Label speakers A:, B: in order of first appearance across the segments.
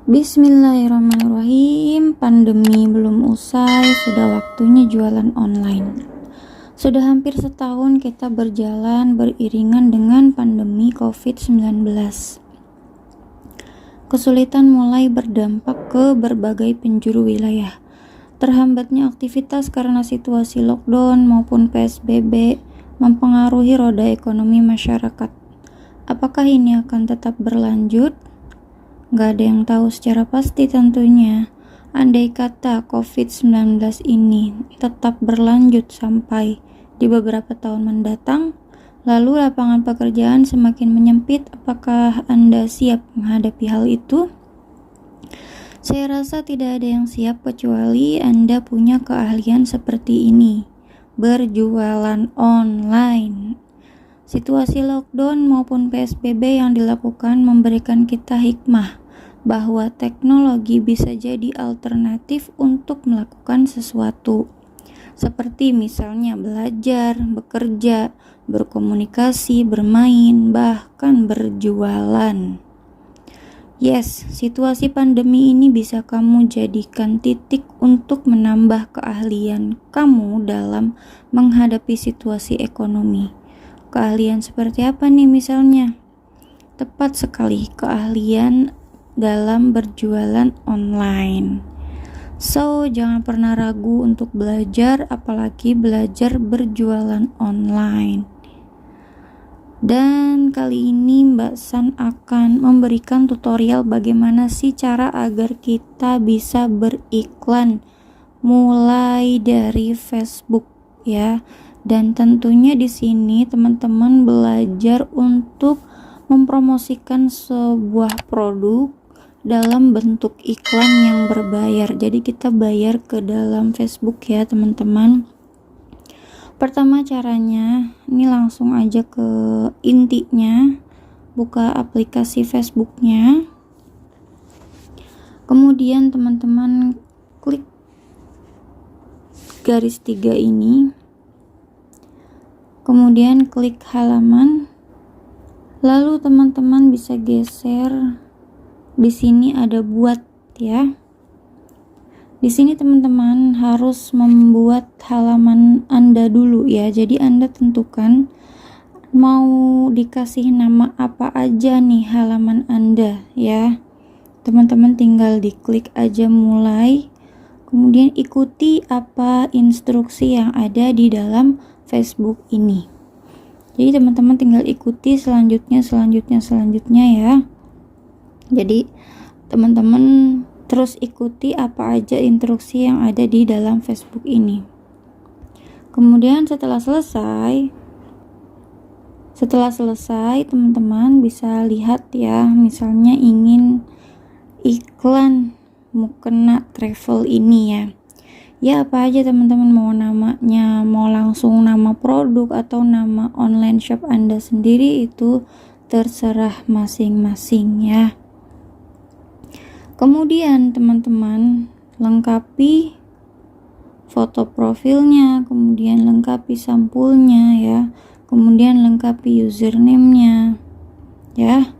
A: Bismillahirrahmanirrahim. Pandemi belum usai, sudah waktunya jualan online. Sudah hampir setahun kita berjalan beriringan dengan pandemi COVID-19. Kesulitan mulai berdampak ke berbagai penjuru wilayah. Terhambatnya aktivitas karena situasi lockdown maupun PSBB mempengaruhi roda ekonomi masyarakat. Apakah ini akan tetap berlanjut? Gak ada yang tahu secara pasti tentunya. Andai kata COVID-19 ini tetap berlanjut sampai di beberapa tahun mendatang, lalu lapangan pekerjaan semakin menyempit, apakah Anda siap menghadapi hal itu? Saya rasa tidak ada yang siap kecuali Anda punya keahlian seperti ini, berjualan online. Situasi lockdown maupun PSBB yang dilakukan memberikan kita hikmah bahwa teknologi bisa jadi alternatif untuk melakukan sesuatu, seperti misalnya belajar, bekerja, berkomunikasi, bermain, bahkan berjualan. Yes, situasi pandemi ini bisa kamu jadikan titik untuk menambah keahlian kamu dalam menghadapi situasi ekonomi. Keahlian seperti apa nih misalnya? Tepat sekali, keahlian dalam berjualan online. So, jangan pernah ragu untuk belajar, apalagi belajar berjualan online. Dan kali ini Mbak San akan memberikan tutorial bagaimana sih cara agar kita bisa beriklan mulai dari Facebook ya. Dan tentunya di sini teman-teman belajar untuk mempromosikan sebuah produk dalam bentuk iklan yang berbayar. Jadi kita bayar ke dalam Facebook ya teman-teman. Pertama caranya, ini langsung aja ke intinya, buka aplikasi Facebooknya. Kemudian teman-teman klik garis 3 ini. Kemudian klik halaman. Lalu teman-teman bisa geser. Di sini ada buat ya. Di sini teman-teman harus membuat halaman Anda dulu ya. Jadi Anda tentukan mau dikasih nama apa aja nih halaman Anda ya. Teman-teman tinggal diklik aja mulai. Kemudian ikuti apa instruksi yang ada di dalam Facebook ini. Jadi teman-teman tinggal ikuti selanjutnya ya. Jadi teman-teman terus ikuti apa aja instruksi yang ada di dalam Facebook ini. Kemudian setelah selesai teman-teman bisa lihat ya, misalnya ingin iklan mukena travel ini ya. Ya apa aja teman-teman, mau namanya, mau langsung nama produk atau nama online shop Anda sendiri, itu terserah masing-masing ya. Kemudian teman-teman lengkapi foto profilnya, kemudian lengkapi sampulnya ya, kemudian lengkapi username-nya ya.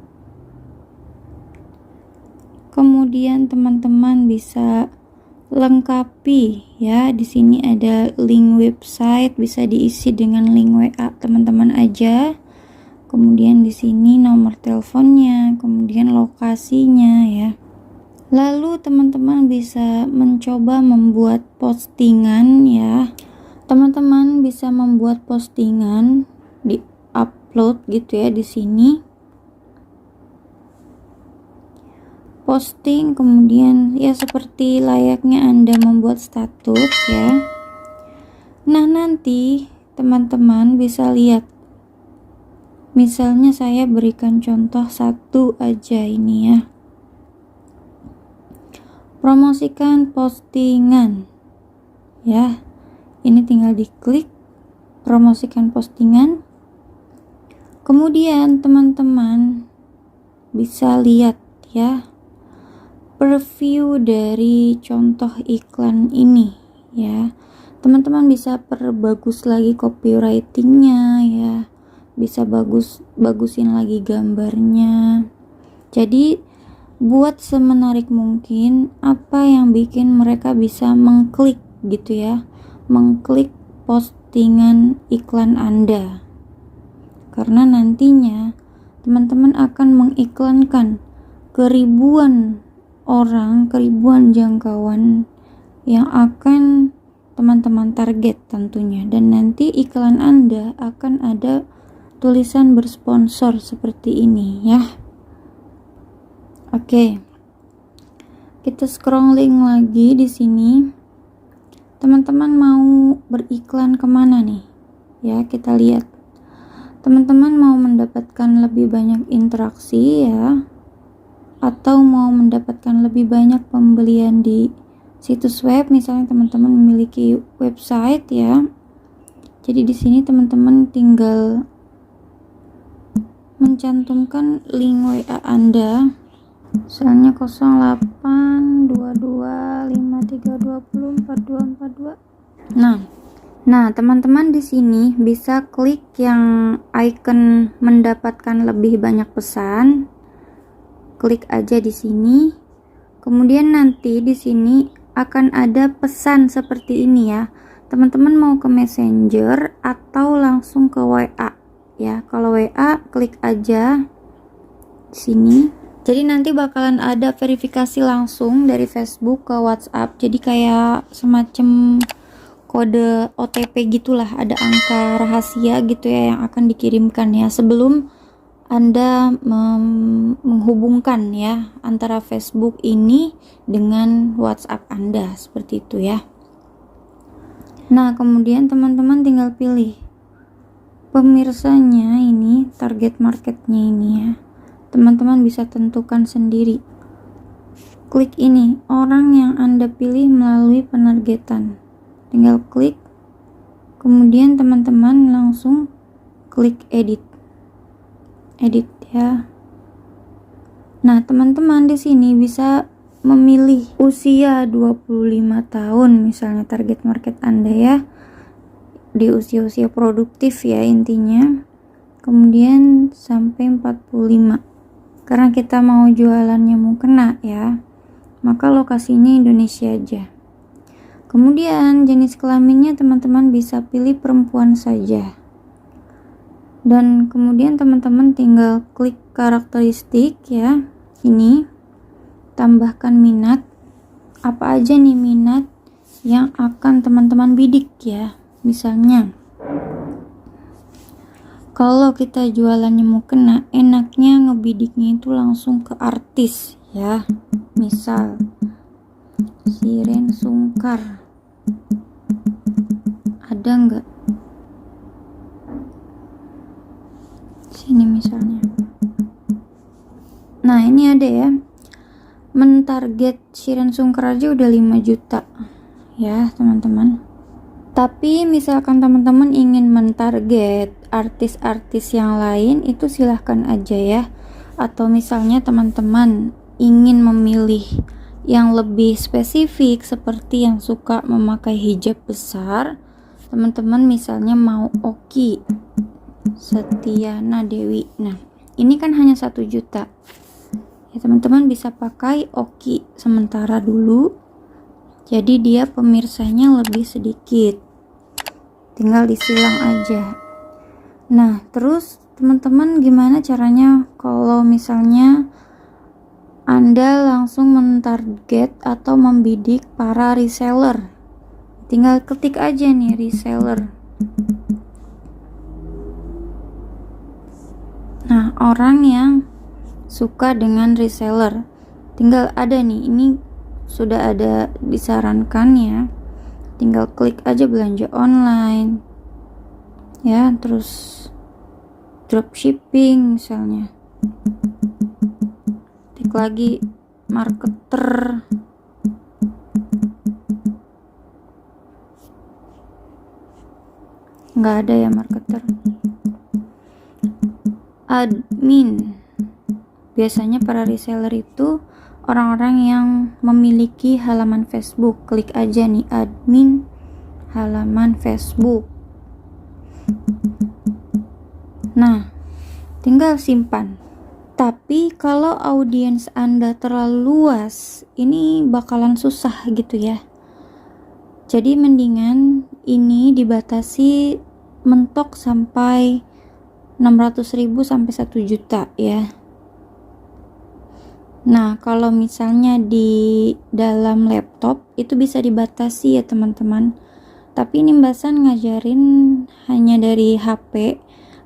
A: Kemudian teman-teman bisa lengkapi ya, di sini ada link website, bisa diisi dengan link WA teman-teman aja. Kemudian di sini nomor teleponnya, kemudian lokasinya ya. Lalu teman-teman bisa mencoba membuat postingan ya. Teman-teman bisa membuat postingan, di upload gitu ya di sini. Posting, kemudian ya seperti layaknya Anda membuat status ya. Nah, nanti teman-teman bisa lihat. Misalnya saya berikan contoh satu aja ini ya. Promosikan postingan ya. Ini tinggal diklik promosikan postingan. Kemudian teman-teman bisa lihat ya preview dari contoh iklan ini ya. Teman-teman bisa perbagus lagi copywritingnya ya, bisa bagusin lagi gambarnya. Jadi buat semenarik mungkin apa yang bikin mereka bisa mengklik gitu ya, mengklik postingan iklan Anda. Karena nantinya teman-teman akan mengiklankan ke ribuan orang, ke ribuan jangkauan yang akan teman-teman target tentunya, dan nanti iklan Anda akan ada tulisan bersponsor seperti ini ya. Oke. Kita scrolling lagi di sini. Teman-teman mau beriklan kemana nih? Ya, kita lihat. Teman-teman mau mendapatkan lebih banyak interaksi ya, atau mau mendapatkan lebih banyak pembelian di situs web, misalnya teman-teman memiliki website ya. Jadi di sini teman-teman tinggal mencantumkan link WA Anda, misalnya 082253204242. Nah, teman-teman di sini bisa klik yang icon mendapatkan lebih banyak pesan. Klik aja di sini. Kemudian nanti di sini akan ada pesan seperti ini ya. Teman-teman mau ke Messenger atau langsung ke WA ya. Kalau WA klik aja di sini. Jadi nanti bakalan ada verifikasi langsung dari Facebook ke WhatsApp. Jadi kayak semacam kode OTP gitulah, ada angka rahasia gitu ya yang akan dikirimkan ya sebelum Anda menghubungkan ya antara Facebook ini dengan WhatsApp Anda, seperti itu ya. Nah, kemudian teman-teman tinggal pilih pemirsanya ini, target marketnya ini ya. Teman-teman bisa tentukan sendiri. Klik ini, orang yang Anda pilih melalui penargetan. Tinggal klik, kemudian teman-teman langsung klik edit ya. Nah, teman-teman di sini bisa memilih usia 25 tahun misalnya target market Anda ya. Di usia-usia produktif ya intinya. Kemudian sampai 45. Karena kita mau jualannya mau kena ya. Maka lokasinya Indonesia aja. Kemudian jenis kelaminnya teman-teman bisa pilih perempuan saja. Dan kemudian teman-teman tinggal klik karakteristik ya. Ini tambahkan minat. Apa aja nih minat yang akan teman-teman bidik ya. Misalnya kalau kita jualannya mau kena, enaknya ngebidiknya itu langsung ke artis ya. Misal Shireen Sungkar. Ada nggak? Sini misalnya. Nah, ini ada ya. Mentarget Shireen Sungkar aja udah 5 juta. Ya, teman-teman. Tapi misalkan teman-teman ingin mentarget artis-artis yang lain, itu silahkan aja ya. Atau misalnya teman-teman ingin memilih yang lebih spesifik seperti yang suka memakai hijab besar, teman-teman misalnya mau Oki Setiana Dewi. Nah, ini kan hanya 1 juta ya, teman-teman bisa pakai Oki sementara dulu, jadi dia pemirsanya lebih sedikit, tinggal disilang aja. Nah, terus teman-teman gimana caranya kalau misalnya Anda langsung mentarget atau membidik para reseller? Tinggal ketik aja nih reseller. Nah, orang yang suka dengan reseller, tinggal ada nih, ini sudah ada disarankan ya, tinggal klik aja belanja online ya, terus dropshipping misalnya, klik lagi marketer, nggak ada ya marketer, admin. Biasanya para reseller itu orang-orang yang memiliki halaman Facebook. Klik aja nih admin halaman Facebook. Nah, tinggal simpan. Tapi Tapi kalau audiens Anda terlalu luas, ini bakalan susah gitu ya. Jadi mendingan ini dibatasi mentok sampai 600.000 sampai 1 juta ya. Nah, kalau misalnya di dalam laptop itu bisa dibatasi ya teman-teman. Tapi ini Mbak San ngajarin hanya dari HP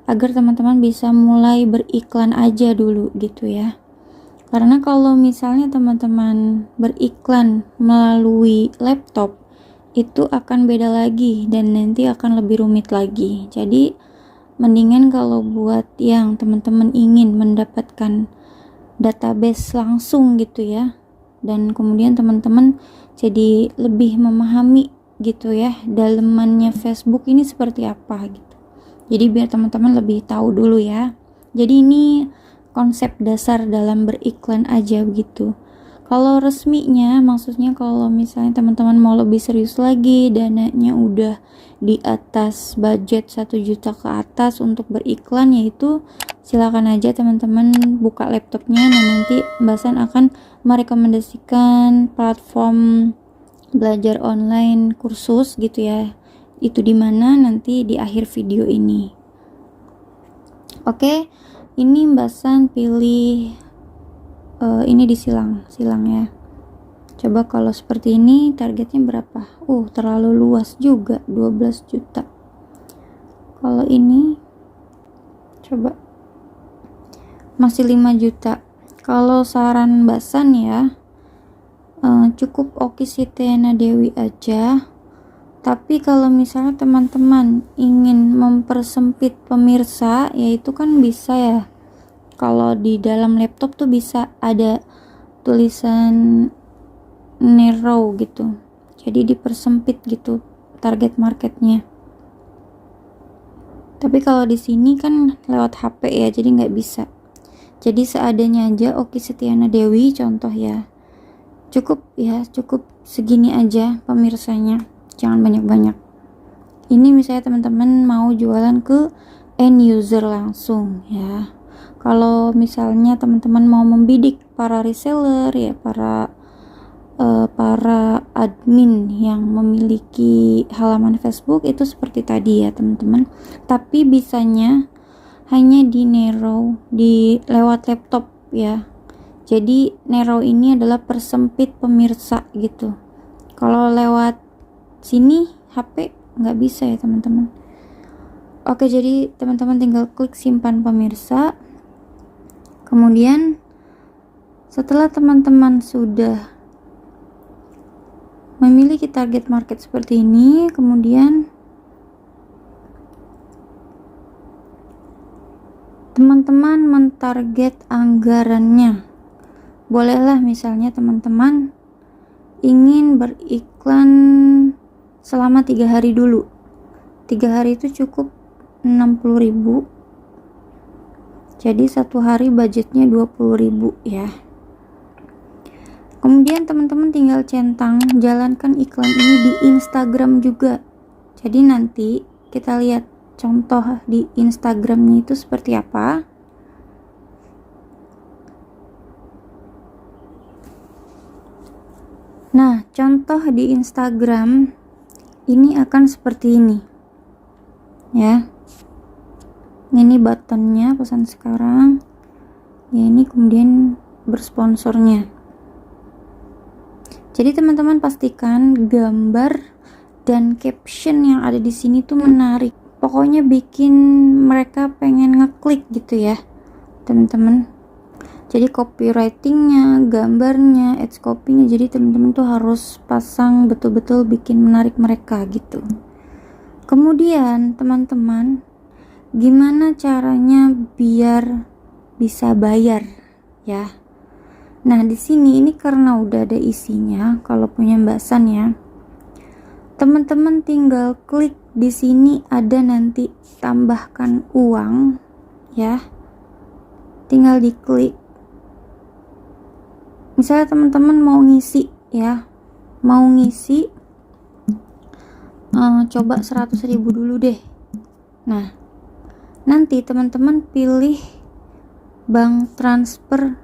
A: agar teman-teman bisa mulai beriklan aja dulu gitu ya. Karena kalau misalnya teman-teman beriklan melalui laptop itu akan beda lagi dan nanti akan lebih rumit lagi. Jadi mendingan kalau buat yang teman-teman ingin mendapatkan database langsung gitu ya, dan kemudian teman-teman jadi lebih memahami gitu ya dalemannya Facebook ini seperti apa gitu. Jadi biar teman-teman lebih tahu dulu ya. Jadi ini konsep dasar dalam beriklan aja begitu. Kalau resminya, maksudnya kalau misalnya teman-teman mau lebih serius lagi, dananya udah di atas budget 1 juta ke atas untuk beriklan, yaitu silakan aja teman-teman buka laptopnya. Nah, nanti Mbak San akan merekomendasikan platform belajar online kursus gitu ya. Itu dimana nanti di akhir video ini. Oke, ini Mbak San pilih ini disilang ya. Coba kalau seperti ini targetnya berapa? Terlalu luas juga, 12 juta. Kalau ini coba masih 5 juta. Kalau saran Mbak San ya, cukup Okky Setiana Dewi aja. Tapi kalau misalnya teman-teman ingin mempersempit pemirsa, yaitu kan bisa ya. Kalau di dalam laptop tuh bisa ada tulisan narrow gitu. Jadi dipersempit gitu target marketnya. Tapi kalau di sini kan lewat HP ya, jadi nggak bisa. Jadi seadanya aja Okky Setiana Dewi contoh ya. Cukup segini aja pemirsanya. Jangan banyak-banyak. Ini misalnya teman-teman mau jualan ke end user langsung ya. Kalau misalnya teman-teman mau membidik para reseller ya, para admin yang memiliki halaman Facebook itu seperti tadi ya teman-teman. Tapi bisanya hanya di narrow di lewat laptop ya. Jadi narrow ini adalah persempit pemirsa gitu. Kalau lewat sini HP nggak bisa ya teman-teman. Oke, jadi teman-teman tinggal klik simpan pemirsa. Kemudian setelah teman-teman sudah memiliki target market seperti ini, kemudian teman-teman mentarget anggarannya. Bolehlah misalnya teman-teman ingin beriklan selama 3 hari dulu. 3 hari itu cukup 60.000. Jadi 1 hari budgetnya 20.000 ya. Kemudian teman-teman tinggal centang, jalankan iklan ini di Instagram juga. Jadi nanti kita lihat contoh di Instagramnya itu seperti apa. Nah, contoh di Instagram ini akan seperti ini ya. Ini buttonnya pesan sekarang ya, ini kemudian bersponsornya. Jadi teman-teman pastikan gambar dan caption yang ada di sini tuh menarik. Pokoknya bikin mereka pengen ngeklik gitu ya teman-teman. Jadi copywritingnya, gambarnya, ads copy-nya, jadi teman-teman tuh harus pasang betul-betul bikin menarik mereka gitu. Kemudian teman-teman, gimana caranya biar bisa bayar ya? Nah, di sini ini karena udah ada isinya, kalau punya Mbak San ya. Teman-teman tinggal klik di sini ada nanti tambahkan uang ya. Tinggal diklik. Misalnya teman-teman mau ngisi ya. Mau ngisi coba 100.000 dulu deh. Nah, nanti teman-teman pilih bank transfer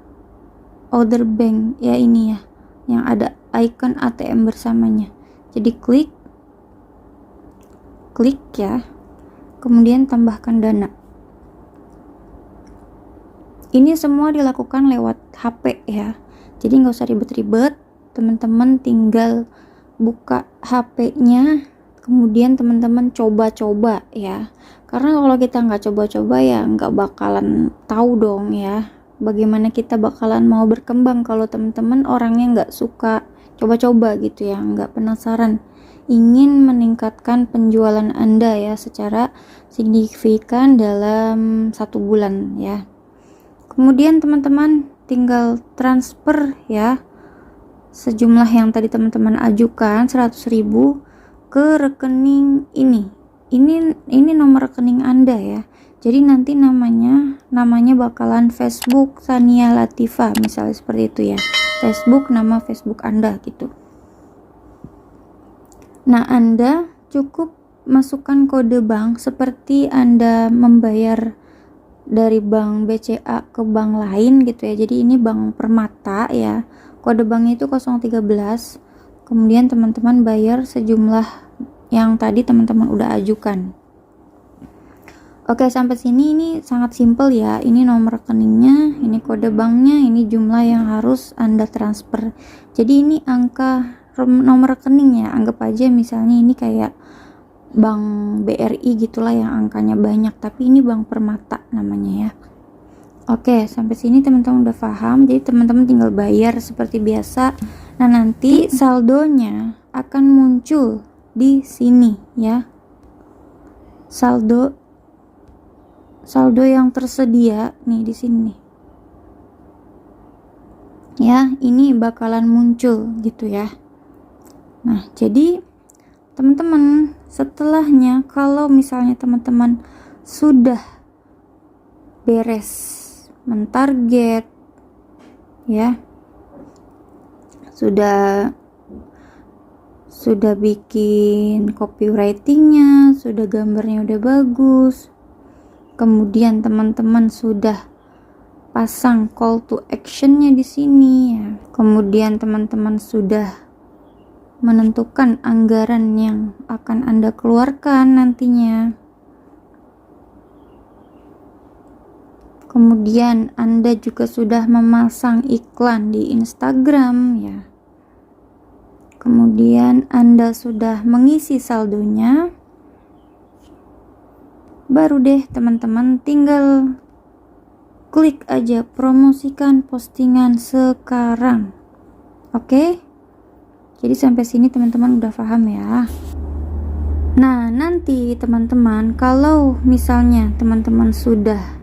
A: order bank ya, ini ya yang ada icon ATM bersamanya. Jadi klik ya, kemudian tambahkan dana. Ini semua dilakukan lewat HP ya, jadi nggak usah ribet-ribet. Teman-teman tinggal buka HP-nya, kemudian teman-teman coba-coba ya, karena kalau kita nggak coba-coba ya nggak bakalan tahu dong ya bagaimana kita bakalan mau berkembang kalau teman-teman orangnya nggak suka coba-coba gitu ya, nggak penasaran, ingin meningkatkan penjualan Anda ya secara signifikan dalam 1 bulan ya. Kemudian teman-teman tinggal transfer ya sejumlah yang tadi teman-teman ajukan 100.000 ke rekening ini. Ini nomor rekening Anda ya. Jadi nanti namanya bakalan Facebook Sania Latifa misalnya seperti itu ya. Facebook, nama Facebook Anda gitu. Nah, Anda cukup masukkan kode bank seperti Anda membayar dari bank BCA ke bank lain gitu ya. Jadi ini Bank Permata ya. Kode banknya itu 013. Kemudian teman-teman bayar sejumlah yang tadi teman-teman udah ajukan. Oke, sampai sini ini sangat simpel ya. Ini nomor rekeningnya, ini kode banknya, ini jumlah yang harus Anda transfer. Jadi ini angka nomor rekening ya. Anggap aja misalnya ini kayak Bank BRI gitulah yang angkanya banyak, tapi ini Bank Permata namanya ya. Oke, sampai sini teman-teman udah paham. Jadi teman-teman tinggal bayar seperti biasa. Nah, nanti saldonya akan muncul di sini ya. Saldo yang tersedia nih di sini. Ya, ini bakalan muncul gitu ya. Nah, jadi teman-teman setelahnya kalau misalnya teman-teman sudah beres mentarget ya, sudah bikin copywritingnya, sudah gambarnya udah bagus, kemudian teman-teman sudah pasang call to actionnya di sini ya, kemudian teman-teman sudah menentukan anggaran yang akan Anda keluarkan nantinya, kemudian Anda juga sudah memasang iklan di Instagram ya, kemudian Anda sudah mengisi saldonya. Baru deh teman-teman tinggal klik aja promosikan postingan sekarang. Oke? Jadi sampai sini teman-teman udah paham ya. Nah, nanti teman-teman kalau misalnya teman-teman sudah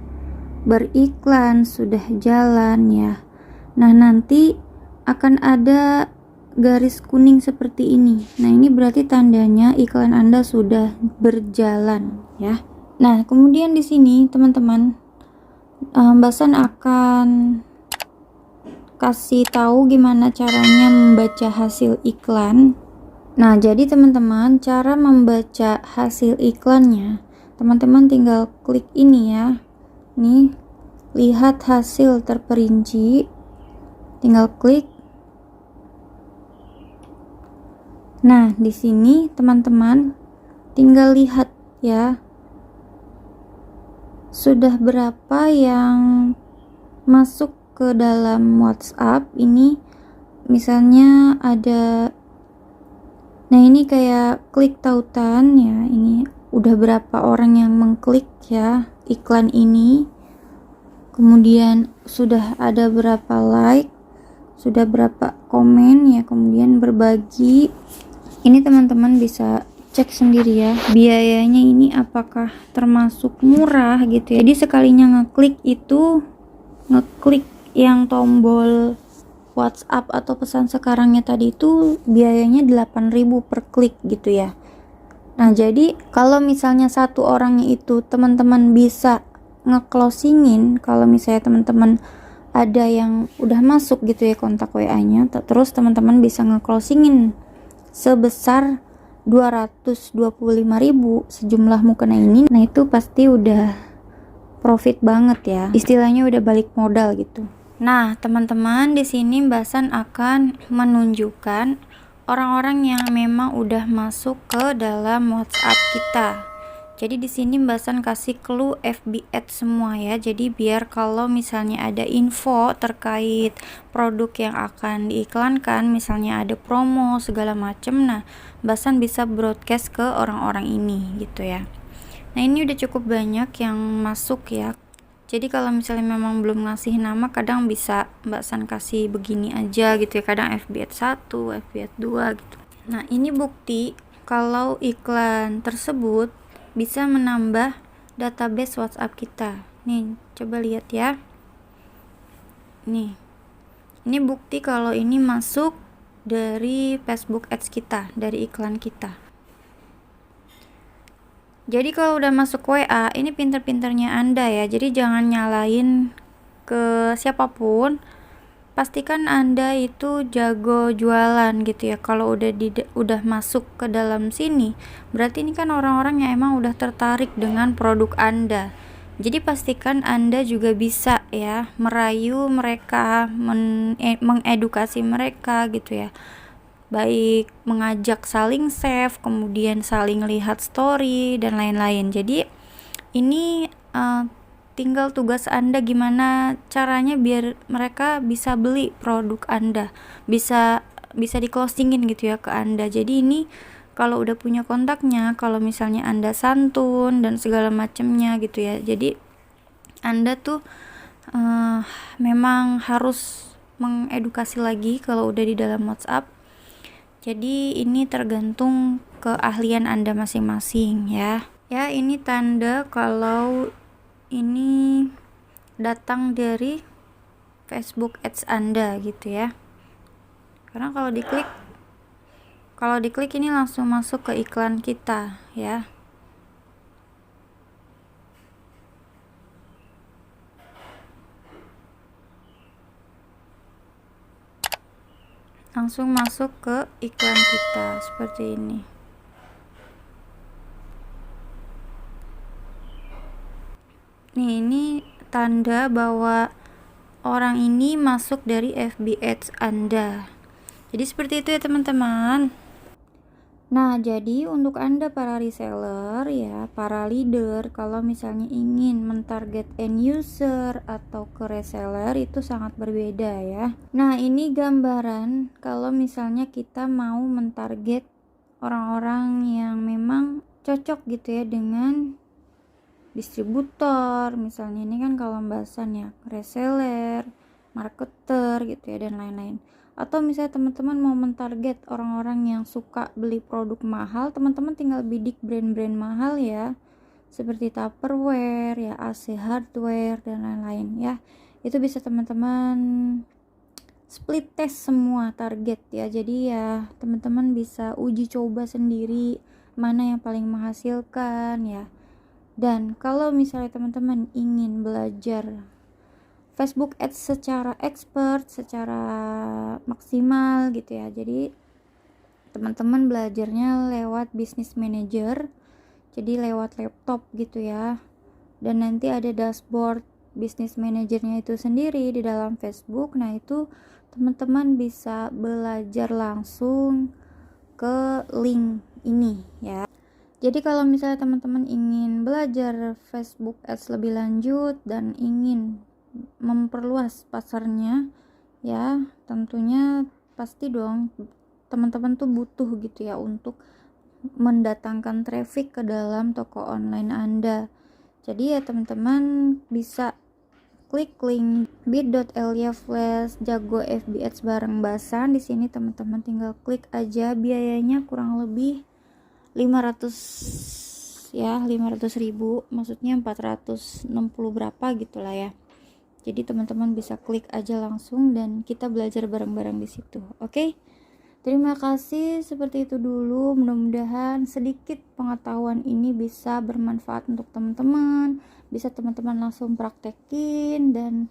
A: beriklan, sudah jalan ya. Nah, nanti akan ada garis kuning seperti ini. Nah, ini berarti tandanya iklan Anda sudah berjalan ya. Nah, kemudian di sini teman-teman Mbak San akan kasih tahu gimana caranya membaca hasil iklan. Nah, jadi teman-teman cara membaca hasil iklannya, teman-teman tinggal klik ini ya. Nih, lihat hasil terperinci. Tinggal klik. Nah, di sini teman-teman tinggal lihat ya. Sudah berapa yang masuk ke dalam WhatsApp ini, misalnya ada, nah ini kayak klik tautan ya, ini udah berapa orang yang mengklik ya iklan ini, kemudian sudah ada berapa like, sudah berapa komen ya, kemudian berbagi. Ini teman-teman bisa cek sendiri ya, biayanya ini apakah termasuk murah gitu ya. Jadi sekalinya ngeklik itu, ngeklik yang tombol WhatsApp atau pesan sekarangnya tadi itu biayanya 8.000 per klik gitu ya. Nah, jadi kalau misalnya satu orangnya itu teman-teman bisa nge-closingin, kalau misalnya teman-teman ada yang udah masuk gitu ya kontak WA-nya, terus teman-teman bisa nge-closingin sebesar 225.000 sejumlah mukena ini, nah itu pasti udah profit banget ya. Istilahnya udah balik modal gitu. Nah, teman-teman, di sini Mbak San akan menunjukkan orang-orang yang memang udah masuk ke dalam WhatsApp kita. Jadi di sini Mbak San kasih clue FB Ads semua ya. Jadi biar kalau misalnya ada info terkait produk yang akan diiklankan, misalnya ada promo segala macem, nah Mbak San bisa broadcast ke orang-orang ini gitu ya. Nah, ini udah cukup banyak yang masuk ya. Jadi kalau misalnya memang belum ngasih nama, kadang bisa Mbak San kasih begini aja gitu ya. Kadang FB Ads 1, FB Ads 2 gitu. Nah, ini bukti kalau iklan tersebut bisa menambah database WhatsApp kita. Nih, coba lihat ya. Nih. Ini bukti kalau ini masuk dari Facebook Ads kita, dari iklan kita. Jadi kalau udah masuk WA, ini pinter-pinternya Anda ya. Jadi jangan nyalain ke siapapun. Pastikan Anda itu jago jualan gitu ya. Kalau udah masuk ke dalam sini, berarti ini kan orang-orang yang emang udah tertarik dengan produk Anda. Jadi pastikan Anda juga bisa ya merayu mereka, mengedukasi mereka gitu ya. Baik mengajak saling save, kemudian saling lihat story dan lain-lain. Jadi ini tinggal tugas Anda gimana caranya biar mereka bisa beli produk Anda, bisa di closingin gitu ya ke Anda. Jadi ini kalau udah punya kontaknya, kalau misalnya Anda santun dan segala macamnya gitu ya, jadi Anda tuh memang harus mengedukasi lagi kalau udah di dalam WhatsApp. Jadi ini tergantung keahlian Anda masing-masing ya. Ya, ini tanda kalau ini datang dari Facebook Ads Anda gitu ya. Karena kalau diklik ini langsung masuk ke iklan kita ya. Langsung masuk ke iklan kita seperti ini. Nih, ini tanda bahwa orang ini masuk dari FB Ads Anda. Jadi seperti itu ya teman-teman. Nah, jadi untuk Anda para reseller ya, para leader, kalau misalnya ingin mentarget end user atau ke reseller itu sangat berbeda ya. Nah, ini gambaran kalau misalnya kita mau mentarget orang-orang yang memang cocok gitu ya dengan distributor, misalnya ini kan kalau pembahasan ya reseller, marketer gitu ya dan lain-lain. Atau misalnya teman-teman mau mentarget orang-orang yang suka beli produk mahal, teman-teman tinggal bidik brand-brand mahal ya, seperti Tupperware ya, AC Hardware dan lain-lain ya. Itu bisa teman-teman split test semua target ya. Jadi ya teman-teman bisa uji coba sendiri mana yang paling menghasilkan ya. Dan kalau misalnya teman-teman ingin belajar Facebook Ads secara expert, secara maksimal gitu ya, jadi teman-teman belajarnya lewat Business Manager, jadi lewat laptop gitu ya, dan nanti ada dashboard Business Manajernya itu sendiri di dalam Facebook. Nah, itu teman-teman bisa belajar langsung ke link ini ya. Jadi kalau misalnya teman-teman ingin belajar Facebook Ads lebih lanjut dan ingin memperluas pasarnya ya, tentunya pasti dong teman-teman tuh butuh gitu ya untuk mendatangkan traffic ke dalam toko online Anda. Jadi ya teman-teman bisa klik link bit.ly/jago FB Ads bareng Mbak San. Di sini teman-teman tinggal klik aja, biayanya kurang lebih 500 ya, 500.000, maksudnya 460 berapa gitulah ya. Jadi teman-teman bisa klik aja langsung dan kita belajar bareng-bareng di situ. Oke? Terima kasih, seperti itu dulu. Mudah-mudahan sedikit pengetahuan ini bisa bermanfaat untuk teman-teman, bisa teman-teman langsung praktekin, dan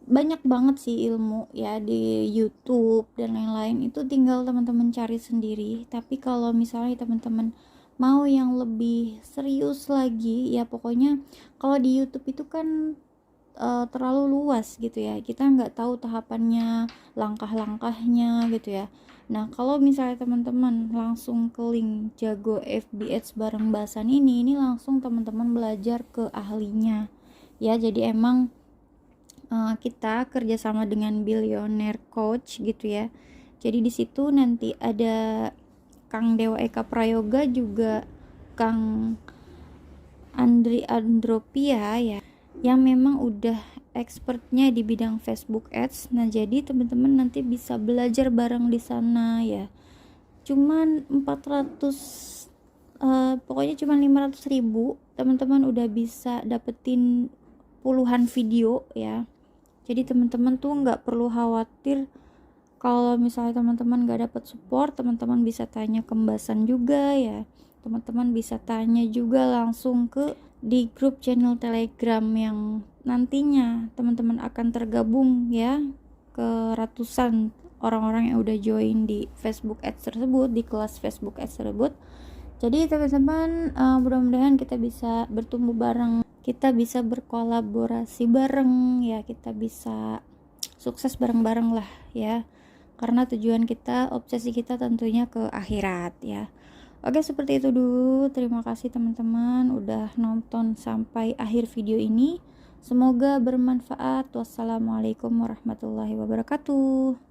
A: banyak banget sih ilmu ya di YouTube dan lain-lain, itu tinggal teman-teman cari sendiri. Tapi kalau misalnya teman-teman mau yang lebih serius lagi ya, pokoknya kalau di YouTube itu kan terlalu luas gitu ya, kita nggak tahu tahapannya, langkah-langkahnya gitu ya. Nah kalau misalnya teman-teman langsung ke link Jago FB Ads bareng Basan ini langsung teman-teman belajar ke ahlinya ya. Jadi emang kita kerjasama dengan Billionaire Coach gitu ya. Jadi di situ nanti ada Kang Dewa Eka Prayoga, juga Kang Andri Andropia ya, yang memang udah expertnya di bidang Facebook Ads. Nah jadi teman-teman nanti bisa belajar bareng di sana ya. Cuman 400 pokoknya cuma 500.000 teman-teman udah bisa dapetin puluhan video ya. Jadi teman-teman tuh nggak perlu khawatir kalau misalnya teman-teman gak dapat support, teman-teman bisa tanya ke Mbasan juga ya. Teman-teman bisa tanya juga langsung ke di grup channel Telegram yang nantinya teman-teman akan tergabung ya, ke ratusan orang-orang yang udah join di Facebook Ads tersebut, di kelas Facebook Ads tersebut. Jadi teman-teman, mudah-mudahan kita bisa bertumbuh bareng, kita bisa berkolaborasi bareng ya, kita bisa sukses bareng-bareng lah ya, karena tujuan kita, obsesi kita tentunya ke akhirat ya. Oke, seperti itu dulu. Terima kasih teman-teman udah nonton sampai akhir video ini, semoga bermanfaat. Wassalamualaikum warahmatullahi wabarakatuh.